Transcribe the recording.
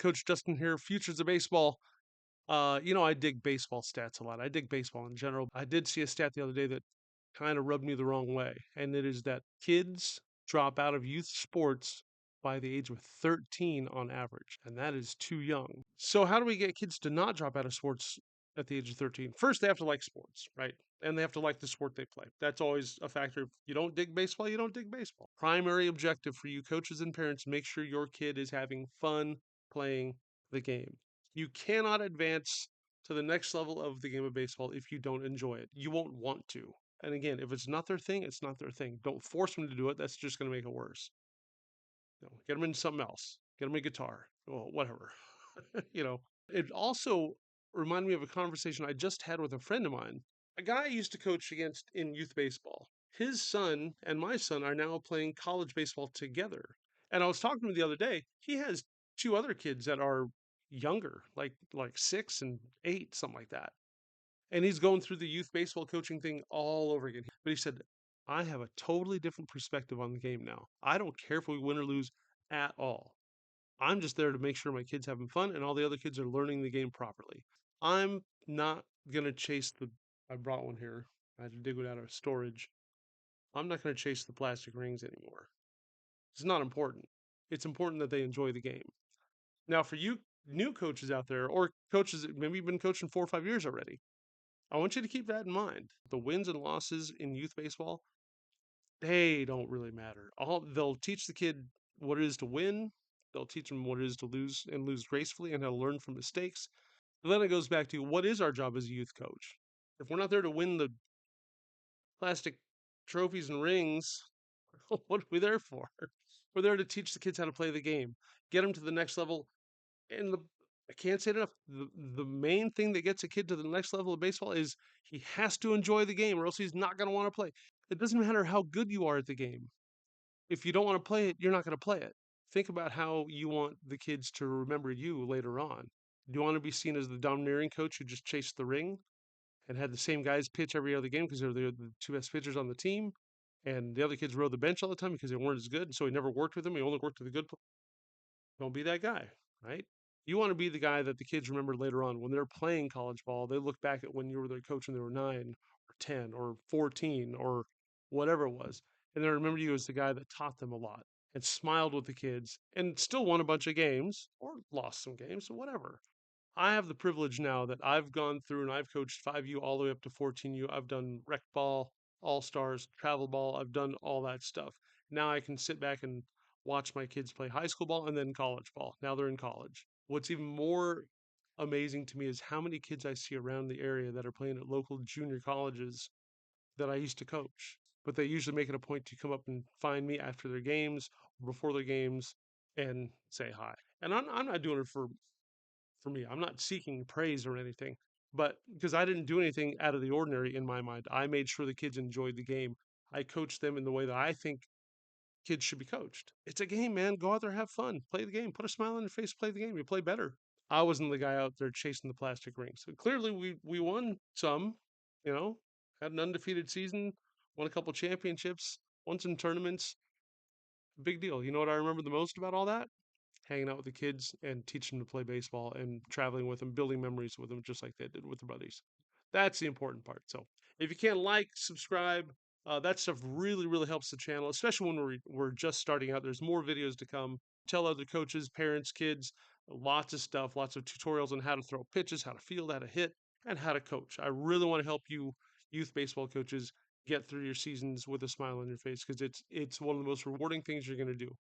Coach Justin here, Futures of Baseball. I dig baseball stats a lot. I dig baseball in general. I did see a stat the other day that kind of rubbed me the wrong way, and it is that kids drop out of youth sports by the age of 13 on average, and that is too young. So, how do we get kids to not drop out of sports at the age of 13? First, they have to like sports, right? And they have to like the sport they play. That's always a factor. If you don't dig baseball, you don't dig baseball. Primary objective for you coaches and parents, make sure your kid is having fun playing the game. You cannot advance to the next level of the game of baseball if you don't enjoy it. You won't want to. And again, if it's not their thing, it's not their thing. Don't force them to do it. That's just going to make it worse. Get them into something else. Get them a guitar. Well, whatever. It also reminded me of a conversation I just had with a friend of mine, a guy I used to coach against in youth baseball. His son and my son are now playing college baseball together. And I was talking to him the other day. He has two other kids that are younger, like 6 and 8, something like that. And he's going through the youth baseball coaching thing all over again. But he said, I have a totally different perspective on the game now. I don't care if we win or lose at all. I'm just there to make sure my kid's having fun and all the other kids are learning the game properly. I'm not going to chase the. I brought one here. I had to dig it out of storage. I'm not going to chase the plastic rings anymore. It's not important. It's important that they enjoy the game. Now, for you new coaches out there, or coaches that maybe you've been coaching 4 or 5 years already, I want you to keep that in mind. The wins and losses in youth baseball, they don't really matter. They'll teach the kid what it is to win. They'll teach them what it is to lose and lose gracefully and how to learn from mistakes. And then it goes back to what is our job as a youth coach? If we're not there to win the plastic trophies and rings, what are we there for? We're there to teach the kids how to play the game, get them to the next level. And I can't say it enough. The main thing that gets a kid to the next level of baseball is he has to enjoy the game or else he's not going to want to play. It doesn't matter how good you are at the game. If you don't want to play it, you're not going to play it. Think about how you want the kids to remember you later on. Do you want to be seen as the domineering coach who just chased the ring and had the same guys pitch every other game because they're the two best pitchers on the team? And the other kids rode the bench all the time because they weren't as good. And so he never worked with them. He only worked with the good. Don't be that guy, right? You want to be the guy that the kids remember later on when they're playing college ball. They look back at when you were their coach when they were 9 or 10 or 14 or whatever it was. And they remember you as the guy that taught them a lot and smiled with the kids and still won a bunch of games or lost some games or whatever. I have the privilege now that I've gone through and I've coached 5U all the way up to 14U. I've done rec ball, all stars, travel ball. I've done all that stuff. Now I can sit back and watch my kids play high school ball and then college ball. Now they're in college. What's even more amazing to me is how many kids I see around the area that are playing at local junior colleges that I used to coach. But they usually make it a point to come up and find me after their games or before their games and say hi. And I'm not doing it for me. I'm not seeking praise or anything, but because I didn't do anything out of the ordinary in my mind, I made sure the kids enjoyed the game. I coached them in the way that I think kids should be coached. It's a game, man. Go out there, have fun, play the game, put a smile on your face, play the game. You play better. I wasn't the guy out there chasing the plastic rings. So clearly, we won some. You know, had an undefeated season, won a couple championships, won some tournaments. Big deal. You know what I remember the most about all that? Hanging out with the kids and teaching them to play baseball and traveling with them, building memories with them, just like they did with their buddies. That's the important part. So if you can't like, subscribe, that stuff really, really helps the channel, especially when we're just starting out. There's more videos to come. Tell other coaches, parents, kids, lots of stuff, lots of tutorials on how to throw pitches, how to field, how to hit, and how to coach. I really want to help you, youth baseball coaches, get through your seasons with a smile on your face because it's one of the most rewarding things you're going to do.